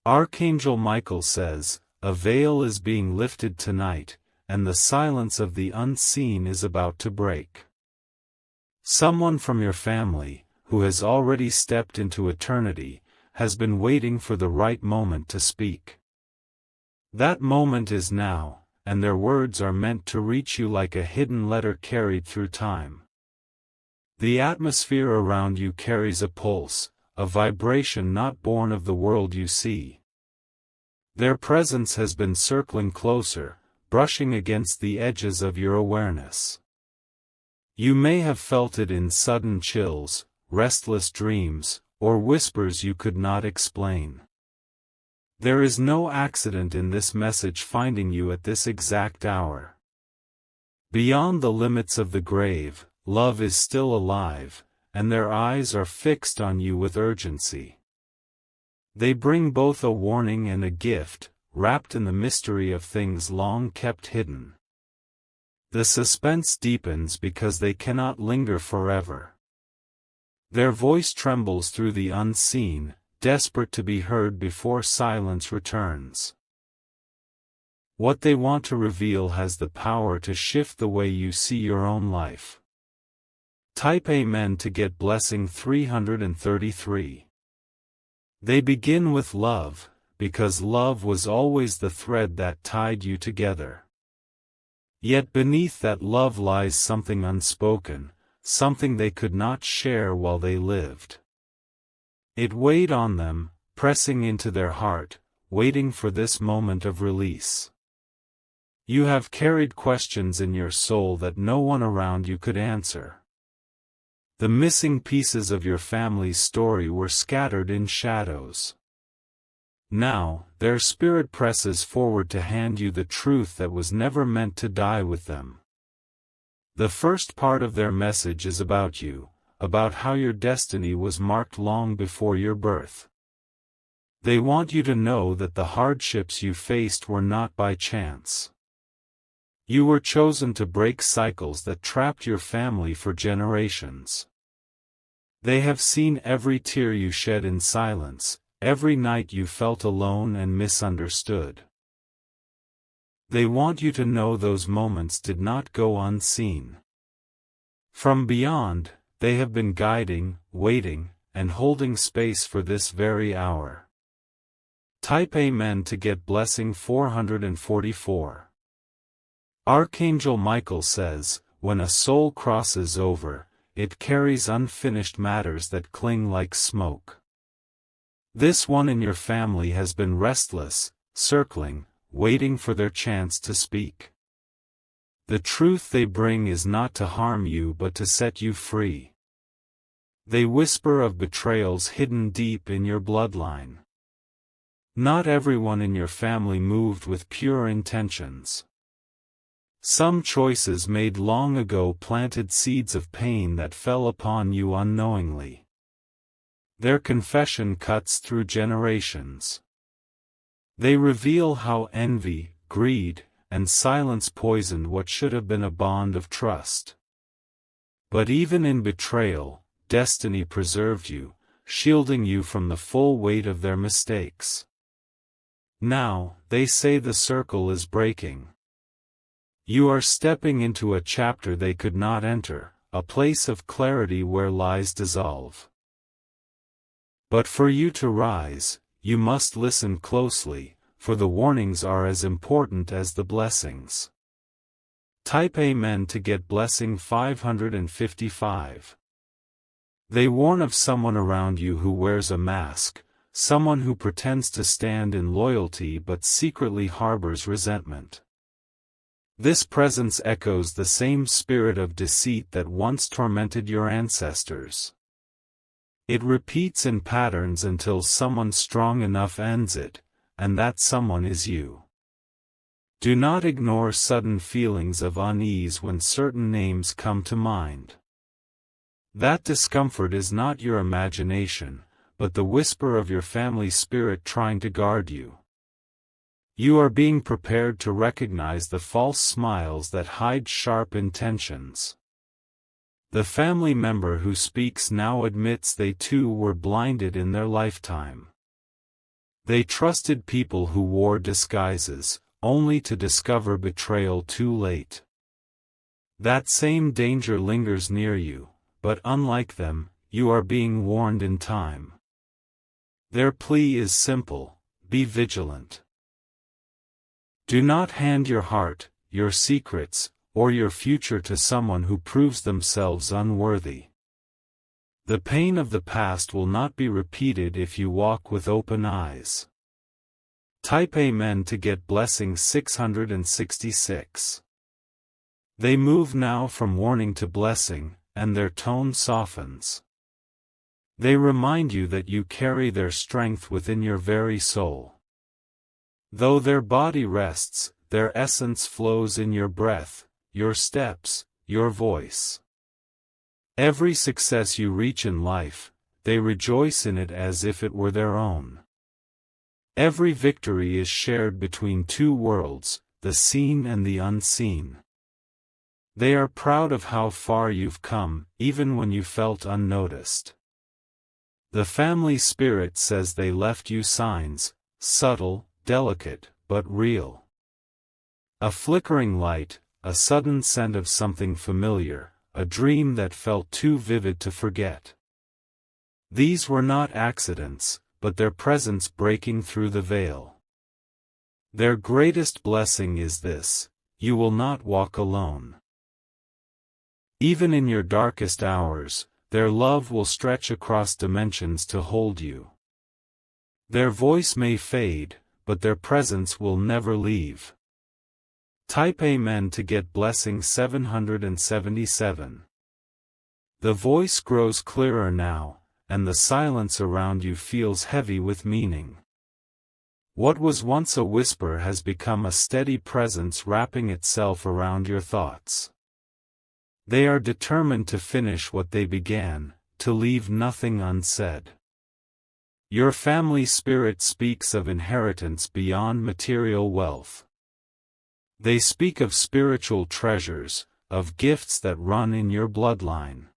Archangel Michael says, a veil is being lifted tonight, and the silence of the unseen is about to break. Someone from your family, who has already stepped into eternity, has been waiting for the right moment to speak. That moment is now, and their words are meant to reach you like a hidden letter carried through time. The atmosphere around you carries a pulse, a vibration not born of the world you see. Their presence has been circling closer, brushing against the edges of your awareness. You may have felt it in sudden chills, restless dreams, or whispers you could not explain. There is no accident in this message finding you at this exact hour. Beyond the limits of the grave, love is still alive, and their eyes are fixed on you with urgency. They bring both a warning and a gift, wrapped in the mystery of things long kept hidden. The suspense deepens because they cannot linger forever. Their voice trembles through the unseen, desperate to be heard before silence returns. What they want to reveal has the power to shift the way you see your own life. Type Amen to get blessing 333. They begin with love, because love was always the thread that tied you together. Yet beneath that love lies something unspoken, something they could not share while they lived. It weighed on them, pressing into their heart, waiting for this moment of release. You have carried questions in your soul that no one around you could answer. The missing pieces of your family's story were scattered in shadows. Now, their spirit presses forward to hand you the truth that was never meant to die with them. The first part of their message is about you, about how your destiny was marked long before your birth. They want you to know that the hardships you faced were not by chance. You were chosen to break cycles that trapped your family for generations. They have seen every tear you shed in silence, every night you felt alone and misunderstood. They want you to know those moments did not go unseen. From beyond, they have been guiding, waiting, and holding space for this very hour. Type Amen to get blessing 444. Archangel Michael says, when a soul crosses over, it carries unfinished matters that cling like smoke. This one in your family has been restless, circling, waiting for their chance to speak. The truth they bring is not to harm you but to set you free. They whisper of betrayals hidden deep in your bloodline. Not everyone in your family moved with pure intentions. Some choices made long ago planted seeds of pain that fell upon you unknowingly. Their confession cuts through generations. They reveal how envy, greed, and silence poisoned what should have been a bond of trust. But even in betrayal, destiny preserved you, shielding you from the full weight of their mistakes. Now, they say the circle is breaking. You are stepping into a chapter they could not enter, a place of clarity where lies dissolve. But for you to rise, you must listen closely, for the warnings are as important as the blessings. Type Amen to get blessing 555. They warn of someone around you who wears a mask, someone who pretends to stand in loyalty but secretly harbors resentment. This presence echoes the same spirit of deceit that once tormented your ancestors. It repeats in patterns until someone strong enough ends it, and that someone is you. Do not ignore sudden feelings of unease when certain names come to mind. That discomfort is not your imagination, but the whisper of your family spirit trying to guard you. You are being prepared to recognize the false smiles that hide sharp intentions. The family member who speaks now admits they too were blinded in their lifetime. They trusted people who wore disguises, only to discover betrayal too late. That same danger lingers near you, but unlike them, you are being warned in time. Their plea is simple: be vigilant. Do not hand your heart, your secrets, or your future to someone who proves themselves unworthy. The pain of the past will not be repeated if you walk with open eyes. Type Amen to get blessing 666. They move now from warning to blessing, and their tone softens. They remind you that you carry their strength within your very soul. Though their body rests, their essence flows in your breath, your steps, your voice. Every success you reach in life, they rejoice in it as if it were their own. Every victory is shared between two worlds, the seen and the unseen. They are proud of how far you've come, even when you felt unnoticed. The family spirit says they left you signs, subtle, delicate, but real. A flickering light, a sudden scent of something familiar, a dream that felt too vivid to forget. These were not accidents, but their presence breaking through the veil. Their greatest blessing is this: you will not walk alone. Even in your darkest hours, their love will stretch across dimensions to hold you. Their voice may fade, but their presence will never leave. Type Amen to get blessing 777. The voice grows clearer now, and the silence around you feels heavy with meaning. What was once a whisper has become a steady presence wrapping itself around your thoughts. They are determined to finish what they began, to leave nothing unsaid. Your family spirit speaks of inheritance beyond material wealth. They speak of spiritual treasures, of gifts that run in your bloodline.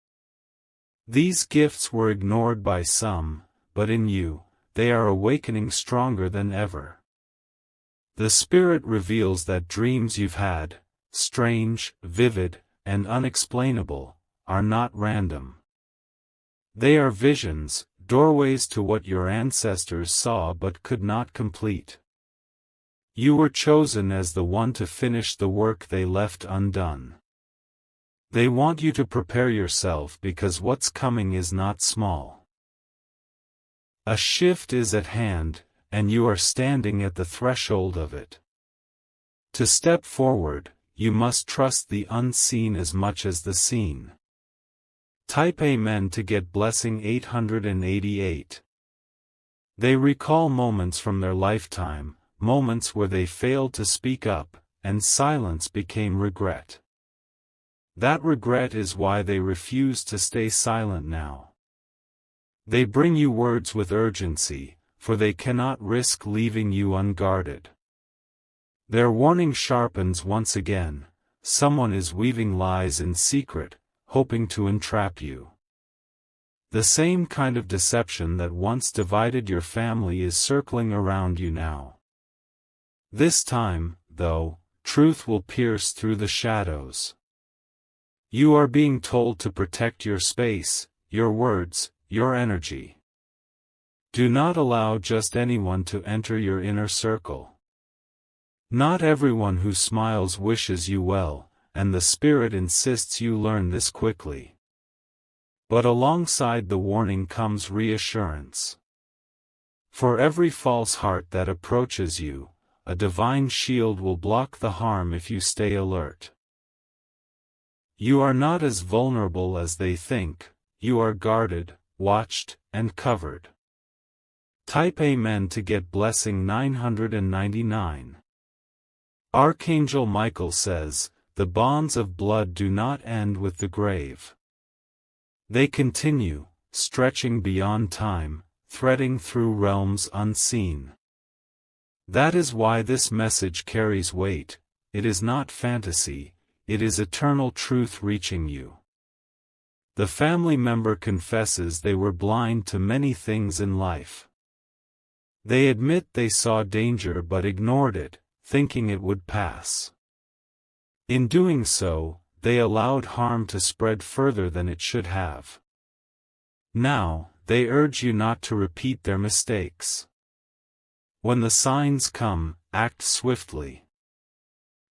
These gifts were ignored by some, but in you, they are awakening stronger than ever. The Spirit reveals that dreams you've had, strange, vivid, and unexplainable, are not random. They are visions, doorways to what your ancestors saw but could not complete. You were chosen as the one to finish the work they left undone. They want you to prepare yourself because what's coming is not small. A shift is at hand, and you are standing at the threshold of it. To step forward, you must trust the unseen as much as the seen. Type Amen to get blessing 888. They recall moments from their lifetime, moments where they failed to speak up, and silence became regret. That regret is why they refuse to stay silent now. They bring you words with urgency, for they cannot risk leaving you unguarded. Their warning sharpens once again: someone is weaving lies in secret, hoping to entrap you. The same kind of deception that once divided your family is circling around you now. This time, though, truth will pierce through the shadows. You are being told to protect your space, your words, your energy. Do not allow just anyone to enter your inner circle. Not everyone who smiles wishes you well, and the Spirit insists you learn this quickly. But alongside the warning comes reassurance. For every false heart that approaches you, a divine shield will block the harm if you stay alert. You are not as vulnerable as they think, you are guarded, watched, and covered. Type Amen to get blessing 999. Archangel Michael says, the bonds of blood do not end with the grave. They continue, stretching beyond time, threading through realms unseen. That is why this message carries weight. It is not fantasy, it is eternal truth reaching you. The family member confesses they were blind to many things in life. They admit they saw danger but ignored it, thinking it would pass. In doing so, they allowed harm to spread further than it should have. Now, they urge you not to repeat their mistakes. When the signs come, act swiftly.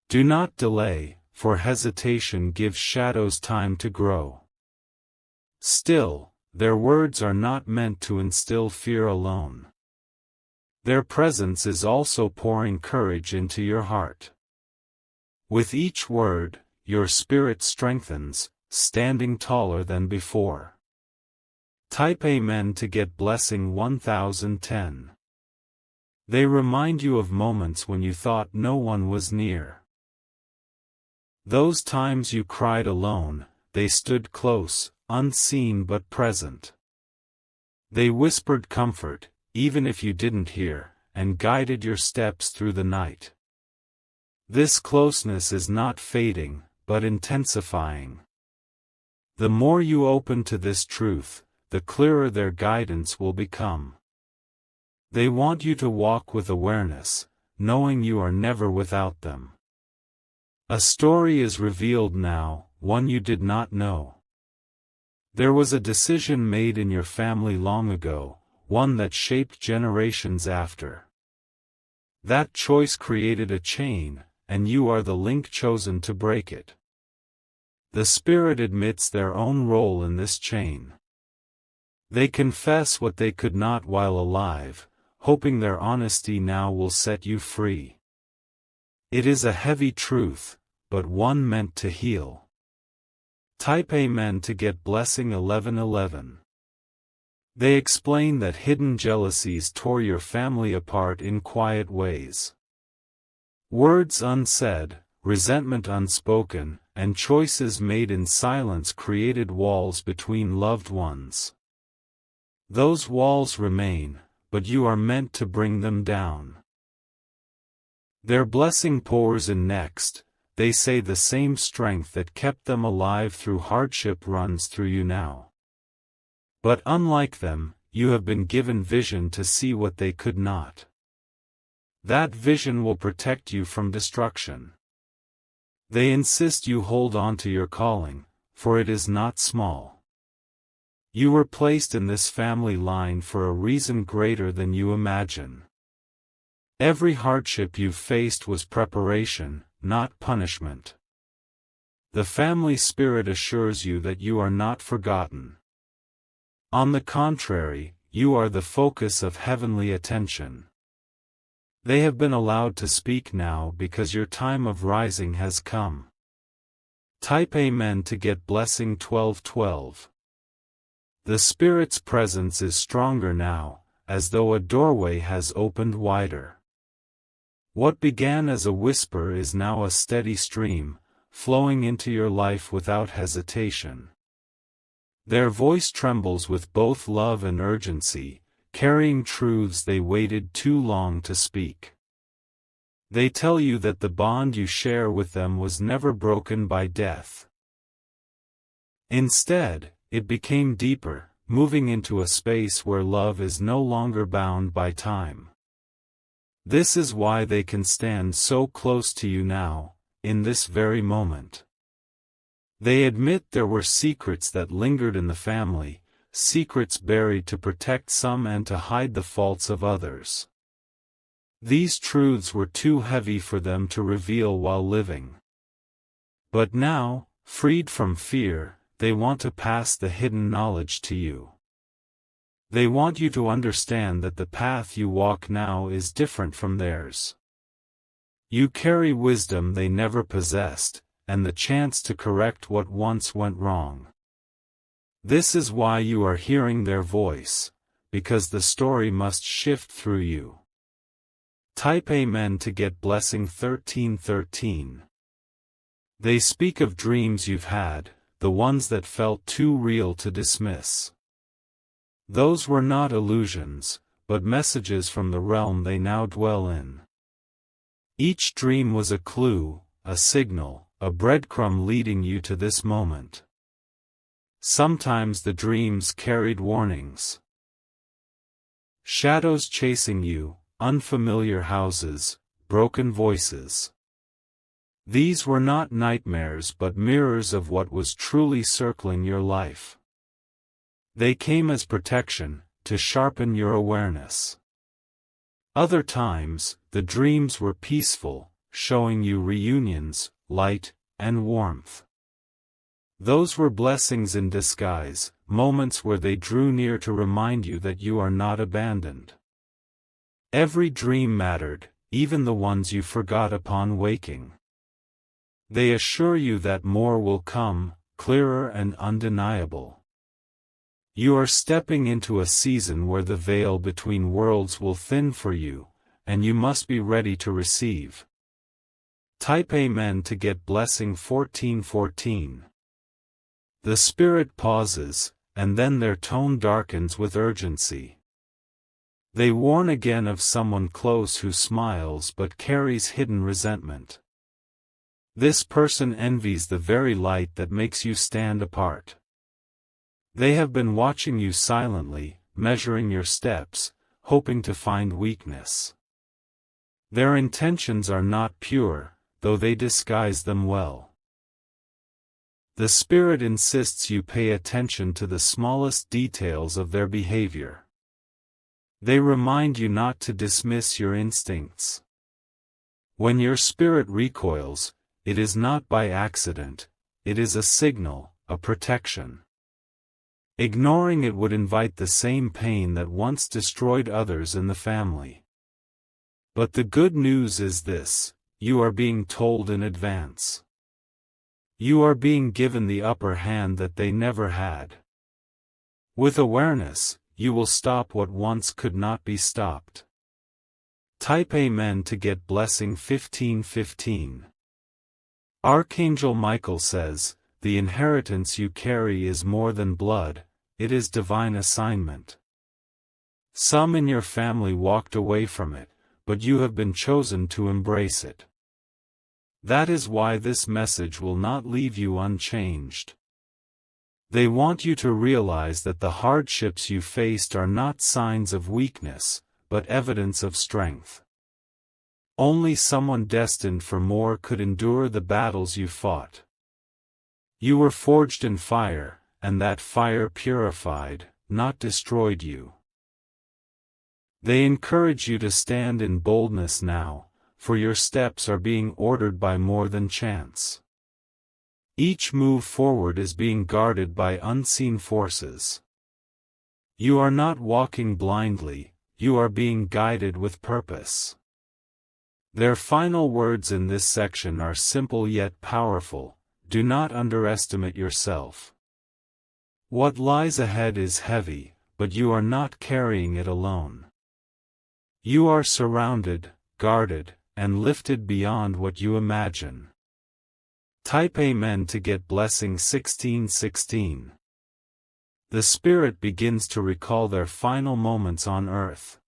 Do not delay, for hesitation gives shadows time to grow. Still, their words are not meant to instill fear alone. Their presence is also pouring courage into your heart. With each word, your spirit strengthens, standing taller than before. Type Amen to get blessing 1010. They remind you of moments when you thought no one was near. Those times you cried alone, they stood close, unseen but present. They whispered comfort, even if you didn't hear, and guided your steps through the night. This closeness is not fading, but intensifying. The more you open to this truth, the clearer their guidance will become. They want you to walk with awareness, knowing you are never without them. A story is revealed now, one you did not know. There was a decision made in your family long ago, one that shaped generations after. That choice created a chain, and you are the link chosen to break it. The Spirit admits their own role in this chain. They confess what they could not while alive, hoping their honesty now will set you free. It is a heavy truth, but one meant to heal. Type Amen to get blessing 1111. They explain that hidden jealousies tore your family apart in quiet ways. Words unsaid, resentment unspoken, and choices made in silence created walls between loved ones. Those walls remain, but you are meant to bring them down. Their blessing pours in next. They say the same strength that kept them alive through hardship runs through you now. But unlike them, you have been given vision to see what they could not. That vision will protect you from destruction. They insist you hold on to your calling, for it is not small. You were placed in this family line for a reason greater than you imagine. Every hardship you've faced was preparation, not punishment. The family spirit assures you that you are not forgotten. On the contrary, you are the focus of heavenly attention. They have been allowed to speak now because your time of rising has come. Type Amen to get blessing 1212. The Spirit's presence is stronger now, as though a doorway has opened wider. What began as a whisper is now a steady stream, flowing into your life without hesitation. Their voice trembles with both love and urgency, carrying truths they waited too long to speak. They tell you that the bond you share with them was never broken by death. Instead, it became deeper, moving into a space where love is no longer bound by time. This is why they can stand so close to you now, in this very moment. They admit there were secrets that lingered in the family, secrets buried to protect some and to hide the faults of others. These truths were too heavy for them to reveal while living. But now, freed from fear, they want to pass the hidden knowledge to you. They want you to understand that the path you walk now is different from theirs. You carry wisdom they never possessed, and the chance to correct what once went wrong. This is why you are hearing their voice, because the story must shift through you. Type Amen to get blessing 1313. They speak of dreams you've had, the ones that felt too real to dismiss. Those were not illusions, but messages from the realm they now dwell in. Each dream was a clue, a signal, a breadcrumb leading you to this moment. Sometimes the dreams carried warnings. Shadows chasing you, unfamiliar houses, broken voices. These were not nightmares but mirrors of what was truly circling your life. They came as protection, to sharpen your awareness. Other times, the dreams were peaceful, showing you reunions, light, and warmth. Those were blessings in disguise, moments where they drew near to remind you that you are not abandoned. Every dream mattered, even the ones you forgot upon waking. They assure you that more will come, clearer and undeniable. You are stepping into a season where the veil between worlds will thin for you, and you must be ready to receive. Type Amen to get blessing 1414. The Spirit pauses, and then their tone darkens with urgency. They warn again of someone close who smiles but carries hidden resentment. This person envies the very light that makes you stand apart. They have been watching you silently, measuring your steps, hoping to find weakness. Their intentions are not pure, though they disguise them well. The Spirit insists you pay attention to the smallest details of their behavior. They remind you not to dismiss your instincts. When your spirit recoils, it is not by accident, it is a signal, a protection. Ignoring it would invite the same pain that once destroyed others in the family. But the good news is this: you are being told in advance. You are being given the upper hand that they never had. With awareness, you will stop what once could not be stopped. Type Amen to get blessing 1515. Archangel Michael says, the inheritance you carry is more than blood, it is divine assignment. Some in your family walked away from it, but you have been chosen to embrace it. That is why this message will not leave you unchanged. They want you to realize that the hardships you faced are not signs of weakness, but evidence of strength. Only someone destined for more could endure the battles you fought. You were forged in fire, and that fire purified, not destroyed you. They encourage you to stand in boldness now, for your steps are being ordered by more than chance. Each move forward is being guarded by unseen forces. You are not walking blindly, you are being guided with purpose. Their final words in this section are simple yet powerful: do not underestimate yourself. What lies ahead is heavy, but you are not carrying it alone. You are surrounded, guarded, and lifted beyond what you imagine. Type Amen to get blessing 1616. The Spirit begins to recall their final moments on earth.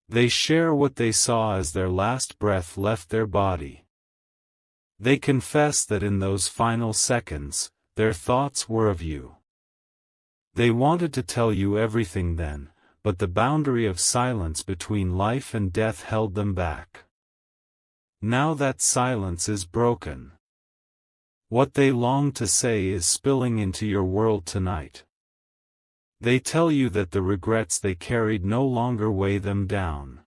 They share what they saw as their last breath left their body. They confess that in those final seconds, their thoughts were of you. They wanted to tell you everything then, but the boundary of silence between life and death held them back. Now that silence is broken. What they long to say is spilling into your world tonight. They tell you that the regrets they carried no longer weigh them down.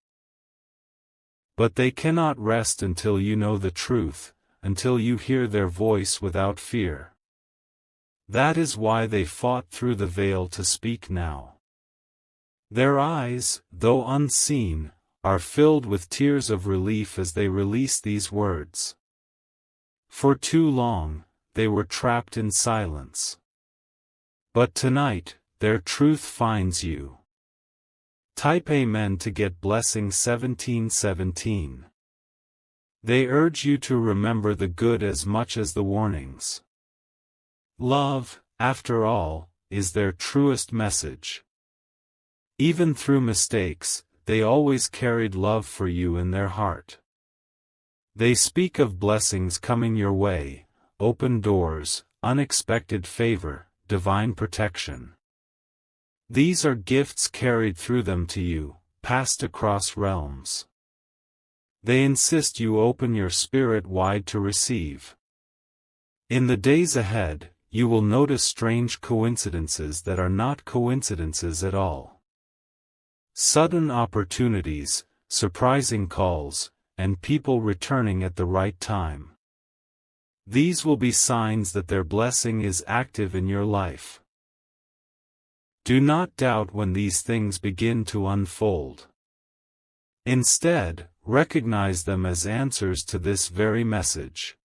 But they cannot rest until you know the truth, until you hear their voice without fear. That is why they fought through the veil to speak now. Their eyes, though unseen, are filled with tears of relief as they release these words. For too long, they were trapped in silence. But tonight, their truth finds you. Type Amen to get blessing 1717. They urge you to remember the good as much as the warnings. Love, after all, is their truest message. Even through mistakes, they always carried love for you in their heart. They speak of blessings coming your way, open doors, unexpected favor, divine protection. These are gifts carried through them to you, passed across realms. They insist you open your spirit wide to receive. In the days ahead, you will notice strange coincidences that are not coincidences at all. Sudden opportunities, surprising calls, and people returning at the right time. These will be signs that their blessing is active in your life. Do not doubt when these things begin to unfold. Instead, recognize them as answers to this very message.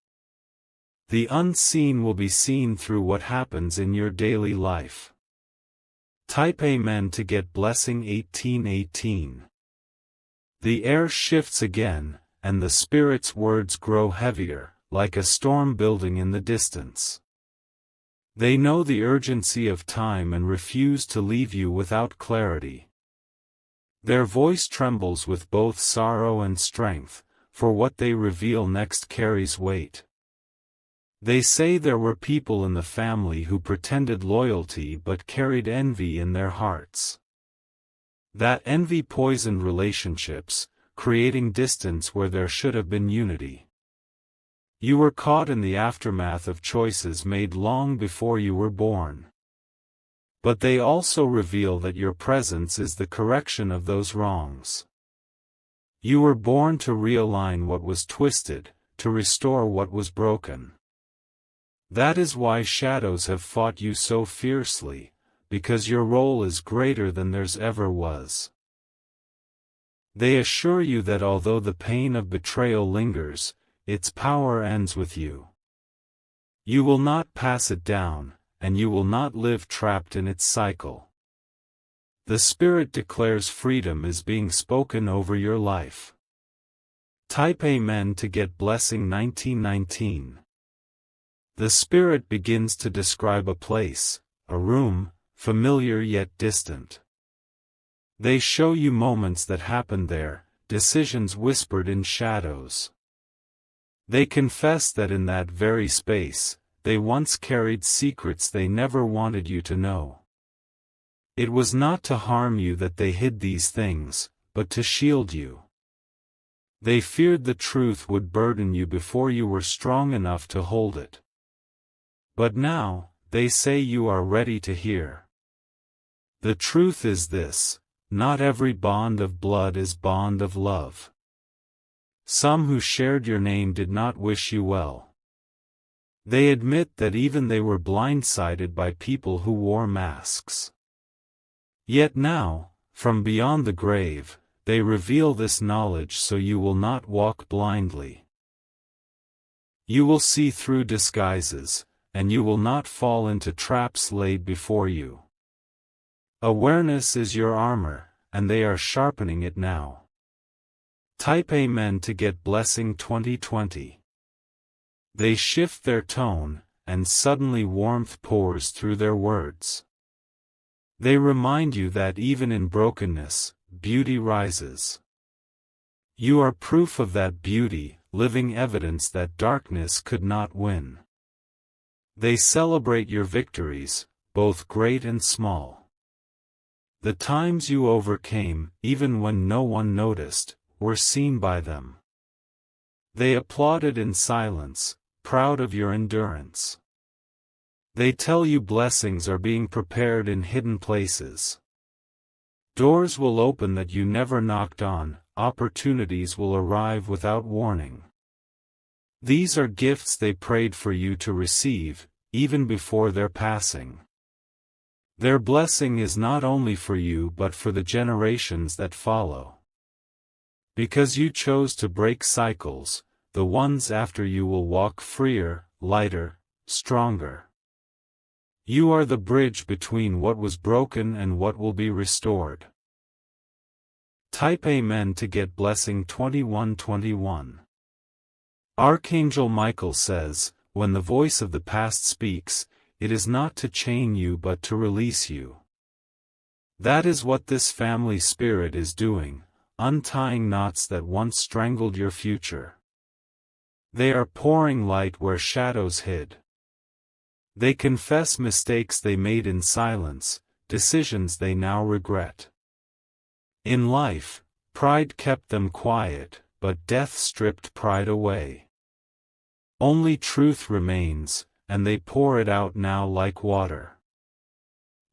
The unseen will be seen through what happens in your daily life. Type Amen to get blessing 1818. The air shifts again, and the Spirit's words grow heavier, like a storm building in the distance. They know the urgency of time and refuse to leave you without clarity. Their voice trembles with both sorrow and strength, for what they reveal next carries weight. They say there were people in the family who pretended loyalty but carried envy in their hearts. That envy poisoned relationships, creating distance where there should have been unity. You were caught in the aftermath of choices made long before you were born. But they also reveal that your presence is the correction of those wrongs. You were born to realign what was twisted, to restore what was broken. That is why shadows have fought you so fiercely, because your role is greater than theirs ever was. They assure you that although the pain of betrayal lingers, its power ends with you. You will not pass it down, and you will not live trapped in its cycle. The Spirit declares freedom is being spoken over your life. Type Amen to get blessing 1919. The Spirit begins to describe a place, a room, familiar yet distant. They show you moments that happened there, decisions whispered in shadows. They confess that in that very space, they once carried secrets they never wanted you to know. It was not to harm you that they hid these things, but to shield you. They feared the truth would burden you before you were strong enough to hold it. But now, they say you are ready to hear. The truth is this: not every bond of blood is bond of love. Some who shared your name did not wish you well. They admit that even they were blindsided by people who wore masks. Yet now, from beyond the grave, they reveal this knowledge so you will not walk blindly. You will see through disguises, and you will not fall into traps laid before you. Awareness is your armor, and they are sharpening it now. Type Amen to get blessing 2020. They shift their tone, and suddenly warmth pours through their words. They remind you that even in brokenness, beauty rises. You are proof of that beauty, living evidence that darkness could not win. They celebrate your victories, both great and small. The times you overcame, even when no one noticed, were seen by them. They applauded in silence, proud of your endurance. They tell you blessings are being prepared in hidden places. Doors will open that you never knocked on, opportunities will arrive without warning. These are gifts they prayed for you to receive, even before their passing. Their blessing is not only for you but for the generations that follow. Because you chose to break cycles, the ones after you will walk freer, lighter, stronger. You are the bridge between what was broken and what will be restored. Type Amen to get blessing 2121. Archangel Michael says, when the voice of the past speaks, it is not to chain you but to release you. That is what this family spirit is doing, untying knots that once strangled your future. They are pouring light where shadows hid. They confess mistakes they made in silence, decisions they now regret. In life, pride kept them quiet, but death stripped pride away. Only truth remains, and they pour it out now like water.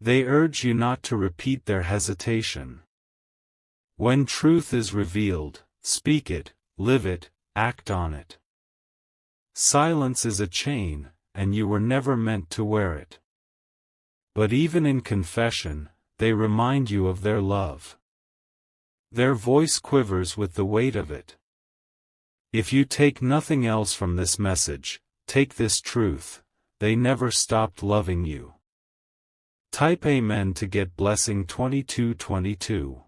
They urge you not to repeat their hesitation. When truth is revealed, speak it, live it, act on it. Silence is a chain, and you were never meant to wear it. But even in confession, they remind you of their love. Their voice quivers with the weight of it. If you take nothing else from this message, take this truth: they never stopped loving you. Type Amen to get blessing 2222.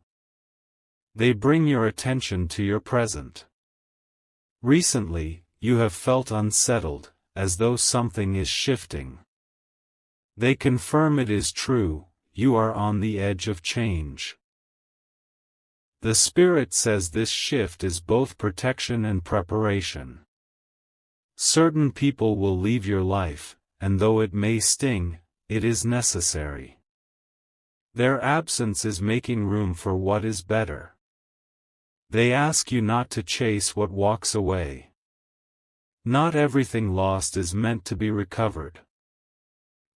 They bring your attention to your present. Recently, you have felt unsettled, as though something is shifting. They confirm it is true, you are on the edge of change. The Spirit says this shift is both protection and preparation. Certain people will leave your life, and though it may sting, it is necessary. Their absence is making room for what is better. They ask you not to chase what walks away. Not everything lost is meant to be recovered.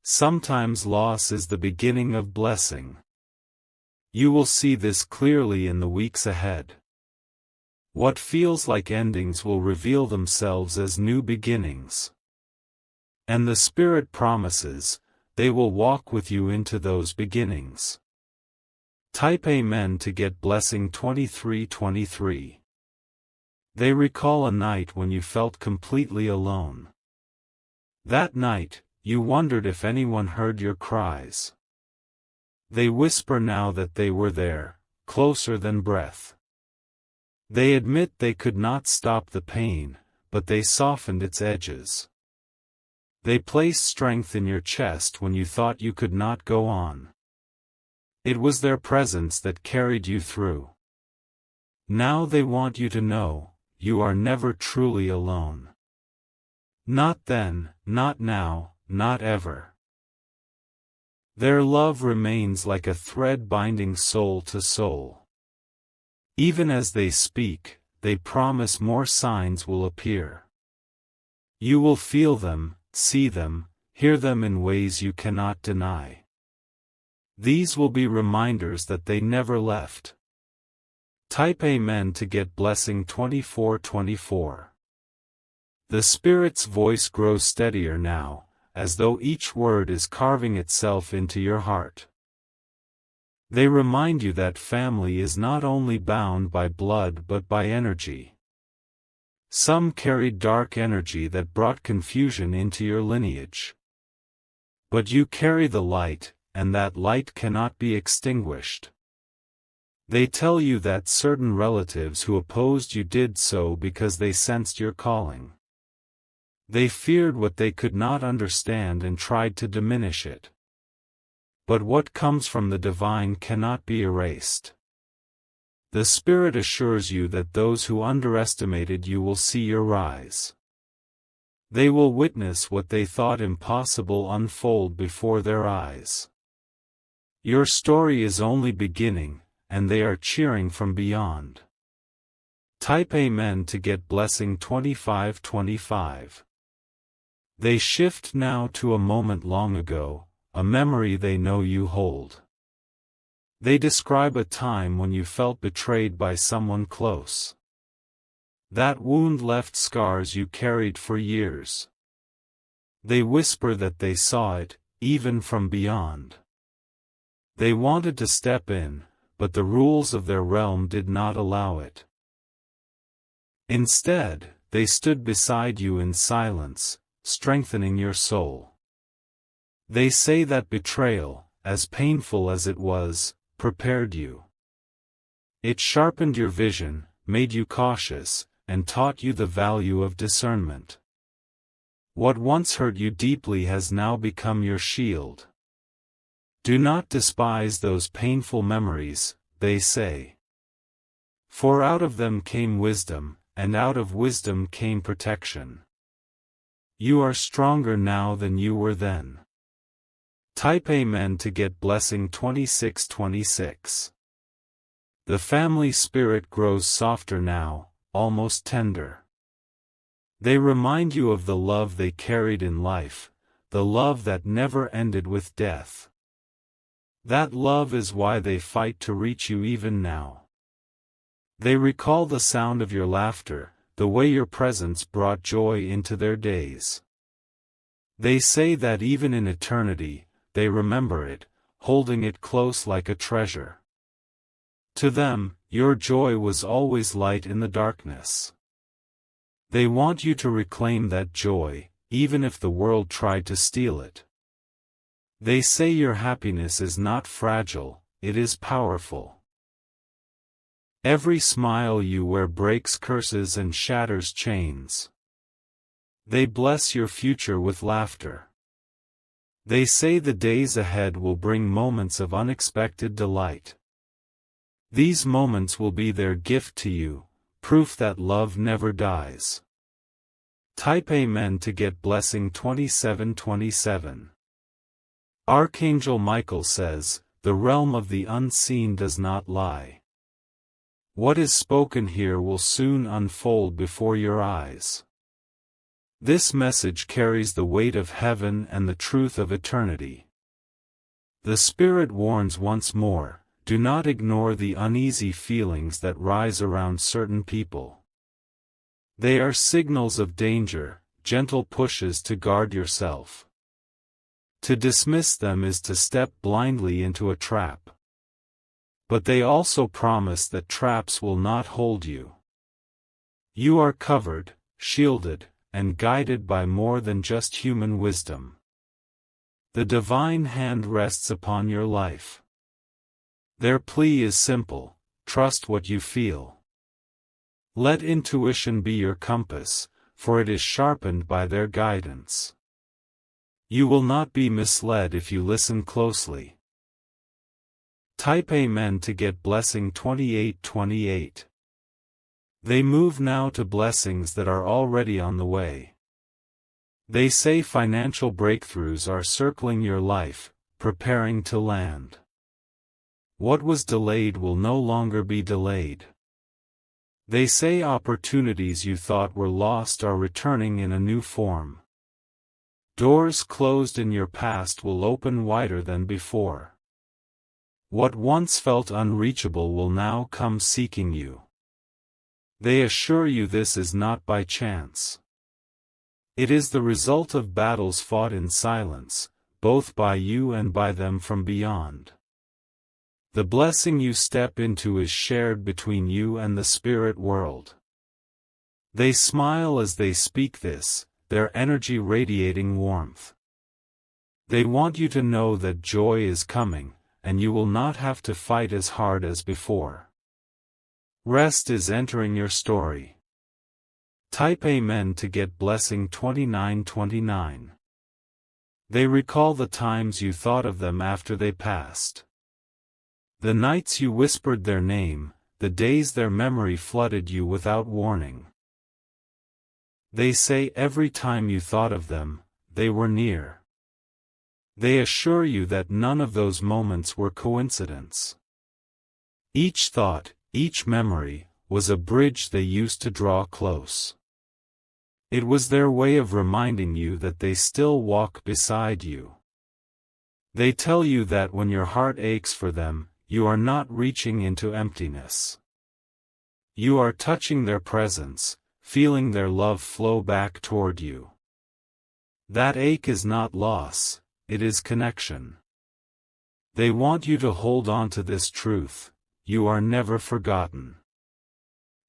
Sometimes loss is the beginning of blessing. You will see this clearly in the weeks ahead. What feels like endings will reveal themselves as new beginnings. And the Spirit promises, they will walk with you into those beginnings. Type Amen to get blessing 2323. They recall a night when you felt completely alone. That night, you wondered if anyone heard your cries. They whisper now that they were there, closer than breath. They admit they could not stop the pain, but they softened its edges. They placed strength in your chest when you thought you could not go on. It was their presence that carried you through. Now they want you to know, you are never truly alone. Not then, not now, not ever. Their love remains like a thread binding soul to soul. Even as they speak, they promise more signs will appear. You will feel them, see them, hear them in ways you cannot deny. These will be reminders that they never left. Type Amen to get blessing 2424. The Spirit's voice grows steadier now, as though each word is carving itself into your heart. They remind you that family is not only bound by blood but by energy. Some carried dark energy that brought confusion into your lineage. But you carry the light, and that light cannot be extinguished. They tell you that certain relatives who opposed you did so because they sensed your calling. They feared what they could not understand and tried to diminish it. But what comes from the divine cannot be erased. The Spirit assures you that those who underestimated you will see your rise. They will witness what they thought impossible unfold before their eyes. Your story is only beginning, and they are cheering from beyond. Type Amen to get blessing 2525. They shift now to a moment long ago, a memory they know you hold. They describe a time when you felt betrayed by someone close. That wound left scars you carried for years. They whisper that they saw it, even from beyond. They wanted to step in, but the rules of their realm did not allow it. Instead, they stood beside you in silence, strengthening your soul. They say that betrayal, as painful as it was, prepared you. It sharpened your vision, made you cautious, and taught you the value of discernment. What once hurt you deeply has now become your shield. Do not despise those painful memories, they say. For out of them came wisdom, and out of wisdom came protection. You are stronger now than you were then. Type Amen to get blessing 2626. The family spirit grows softer now, almost tender. They remind you of the love they carried in life, the love that never ended with death. That love is why they fight to reach you even now. They recall the sound of your laughter, the way your presence brought joy into their days. They say that even in eternity, they remember it, holding it close like a treasure. To them, your joy was always light in the darkness. They want you to reclaim that joy, even if the world tried to steal it. They say your happiness is not fragile, it is powerful. Every smile you wear breaks curses and shatters chains. They bless your future with laughter. They say the days ahead will bring moments of unexpected delight. These moments will be their gift to you, proof that love never dies. Type Amen to get blessing 2727. Archangel Michael says, the realm of the unseen does not lie. What is spoken here will soon unfold before your eyes. This message carries the weight of heaven and the truth of eternity. The Spirit warns once more, do not ignore the uneasy feelings that rise around certain people. They are signals of danger, gentle pushes to guard yourself. To dismiss them is to step blindly into a trap. But they also promise that traps will not hold you. You are covered, shielded, and guided by more than just human wisdom. The divine hand rests upon your life. Their plea is simple, trust what you feel. Let intuition be your compass, for it is sharpened by their guidance. You will not be misled if you listen closely. Type Amen to get blessing 2828. They move now to blessings that are already on the way. They say financial breakthroughs are circling your life, preparing to land. What was delayed will no longer be delayed. They say opportunities you thought were lost are returning in a new form. Doors closed in your past will open wider than before. What once felt unreachable will now come seeking you. They assure you this is not by chance. It is the result of battles fought in silence, both by you and by them from beyond. The blessing you step into is shared between you and the spirit world. They smile as they speak this, their energy radiating warmth. They want you to know that joy is coming, and you will not have to fight as hard as before. Rest is entering your story. Type Amen to get blessing 2929. They recall the times you thought of them after they passed. The nights you whispered their name, the days their memory flooded you without warning. They say every time you thought of them, they were near. They assure you that none of those moments were coincidence. Each thought, each memory, was a bridge they used to draw close. It was their way of reminding you that they still walk beside you. They tell you that when your heart aches for them, you are not reaching into emptiness. You are touching their presence, feeling their love flow back toward you. That ache is not loss, it is connection. They want you to hold on to this truth, you are never forgotten.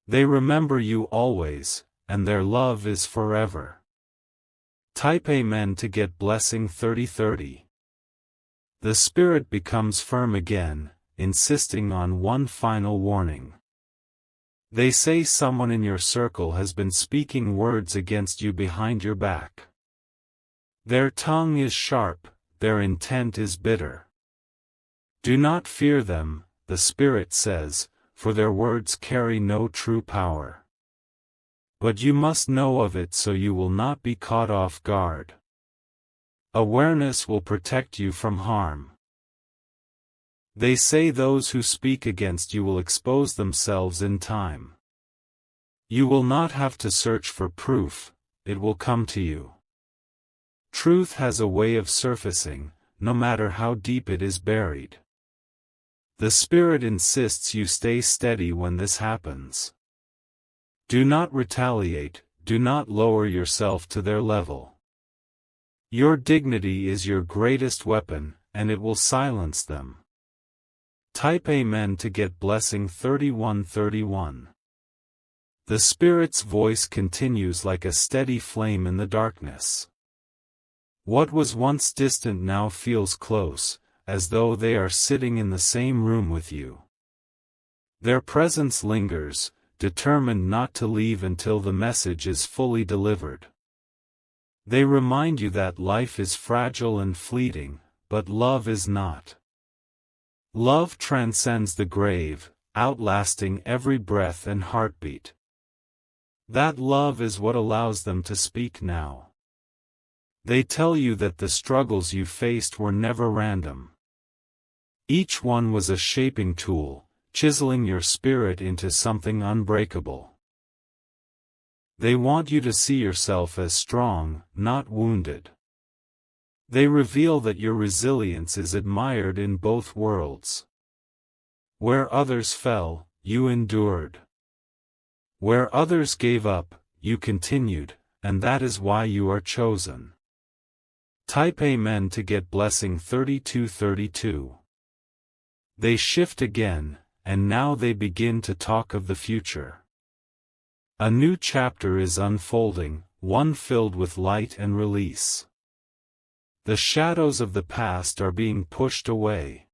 They remember you always, and their love is forever. Type Amen to get blessing 3030. The spirit becomes firm again, insisting on one final warning. They say someone in your circle has been speaking words against you behind your back. Their tongue is sharp, their intent is bitter. Do not fear them, the Spirit says, for their words carry no true power. But you must know of it so you will not be caught off guard. Awareness will protect you from harm. They say those who speak against you will expose themselves in time. You will not have to search for proof, it will come to you. Truth has a way of surfacing, no matter how deep it is buried. The Spirit insists you stay steady when this happens. Do not retaliate, do not lower yourself to their level. Your dignity is your greatest weapon, and it will silence them. Type Amen to get blessing 3131. The Spirit's voice continues like a steady flame in the darkness. What was once distant now feels close, as though they are sitting in the same room with you. Their presence lingers, determined not to leave until the message is fully delivered. They remind you that life is fragile and fleeting, but love is not. Love transcends the grave, outlasting every breath and heartbeat. That love is what allows them to speak now. They tell you that the struggles you faced were never random. Each one was a shaping tool, chiseling your spirit into something unbreakable. They want you to see yourself as strong, not wounded. They reveal that your resilience is admired in both worlds. Where others fell, you endured. Where others gave up, you continued, and that is why you are chosen. Type Amen to get blessing 3232. They shift again, and now they begin to talk of the future. A new chapter is unfolding, one filled with light and release. The shadows of the past are being pushed away.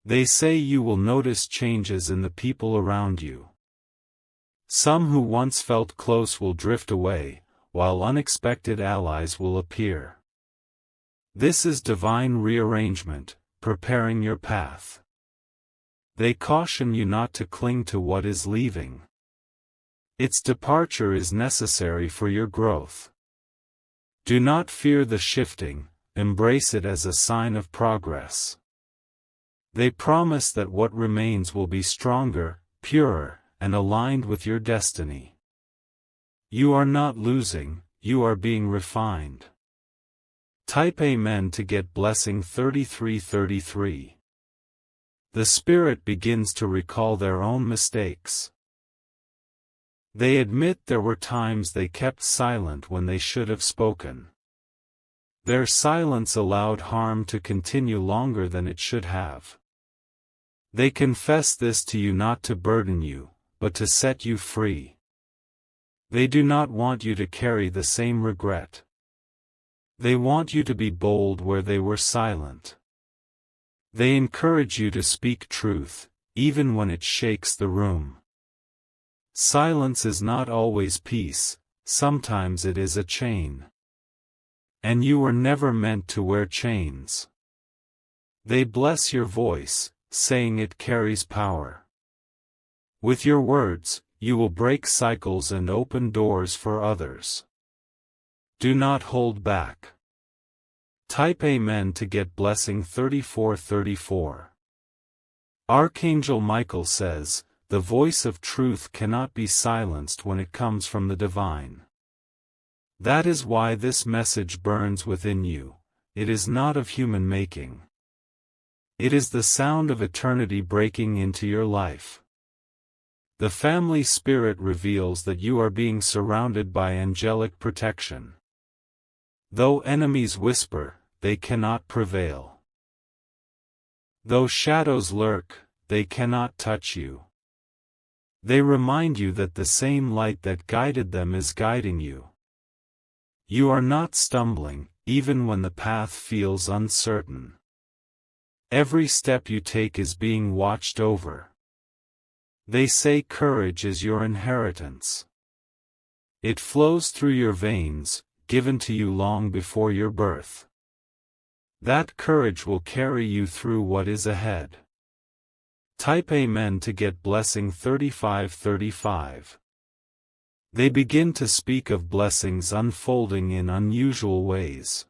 They say you will notice changes in the people around you. Some who once felt close will drift away, while unexpected allies will appear. This is divine rearrangement, preparing your path. They caution you not to cling to what is leaving. Its departure is necessary for your growth. Do not fear the shifting, embrace it as a sign of progress. They promise that what remains will be stronger, purer, and aligned with your destiny. You are not losing, you are being refined. Type Amen to get blessing 3333. The Spirit begins to recall their own mistakes. They admit there were times they kept silent when they should have spoken. Their silence allowed harm to continue longer than it should have. They confess this to you not to burden you, but to set you free. They do not want you to carry the same regret. They want you to be bold where they were silent. They encourage you to speak truth, even when it shakes the room. Silence is not always peace, sometimes it is a chain. And you were never meant to wear chains. They bless your voice, saying it carries power. With your words, you will break cycles and open doors for others. Do not hold back. Type Amen to get blessing 3434. Archangel Michael says, the voice of truth cannot be silenced when it comes from the divine. That is why this message burns within you. It is not of human making. It is the sound of eternity breaking into your life. The family spirit reveals that you are being surrounded by angelic protection. Though enemies whisper, they cannot prevail. Though shadows lurk, they cannot touch you. They remind you that the same light that guided them is guiding you. You are not stumbling, even when the path feels uncertain. Every step you take is being watched over. They say courage is your inheritance. It flows through your veins, given to you long before your birth. That courage will carry you through what is ahead. Type Amen to get blessing 3535. They begin to speak of blessings unfolding in unusual ways.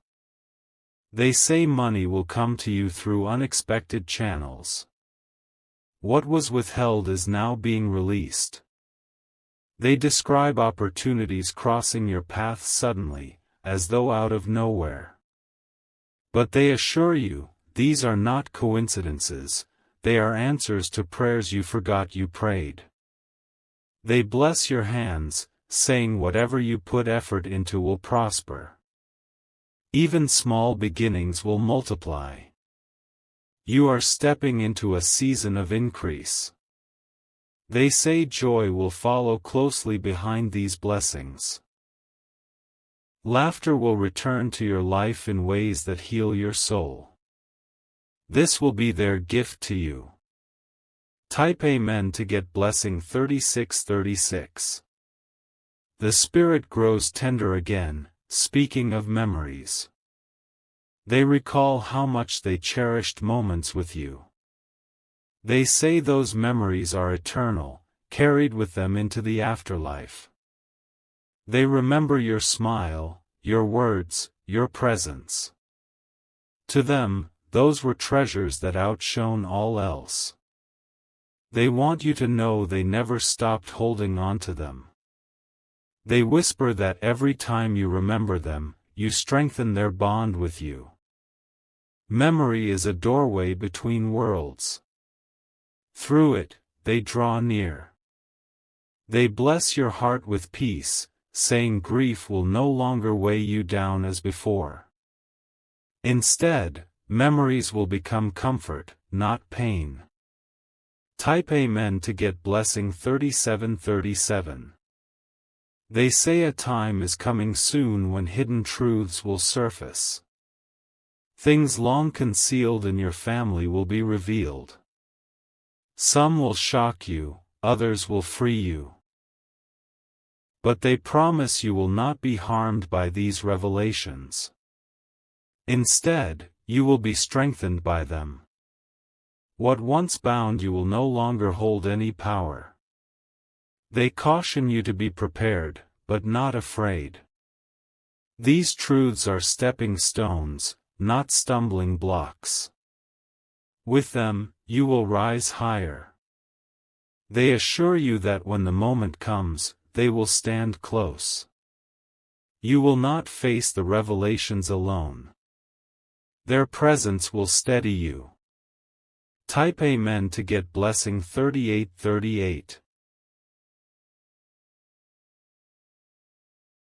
They say money will come to you through unexpected channels. What was withheld is now being released. They describe opportunities crossing your path suddenly, as though out of nowhere. But they assure you, these are not coincidences, they are answers to prayers you forgot you prayed. They bless your hands, saying whatever you put effort into will prosper. Even small beginnings will multiply. You are stepping into a season of increase. They say joy will follow closely behind these blessings. Laughter will return to your life in ways that heal your soul. This will be their gift to you. Type Amen to get blessing 3636. The spirit grows tender again, speaking of memories. They recall how much they cherished moments with you. They say those memories are eternal, carried with them into the afterlife. They remember your smile, your words, your presence. To them, those were treasures that outshone all else. They want you to know they never stopped holding on to them. They whisper that every time you remember them, you strengthen their bond with you. Memory is a doorway between worlds. Through it, they draw near. They bless your heart with peace, saying grief will no longer weigh you down as before. Instead, memories will become comfort, not pain. Type Amen to get blessing 3737. They say a time is coming soon when hidden truths will surface. Things long concealed in your family will be revealed. Some will shock you, others will free you. But they promise you will not be harmed by these revelations. Instead, you will be strengthened by them. What once bound you will no longer hold any power. They caution you to be prepared, but not afraid. These truths are stepping stones, not stumbling blocks. With them, you will rise higher. They assure you that when the moment comes, they will stand close. You will not face the revelations alone. Their presence will steady you. Type Amen to get blessing 3838.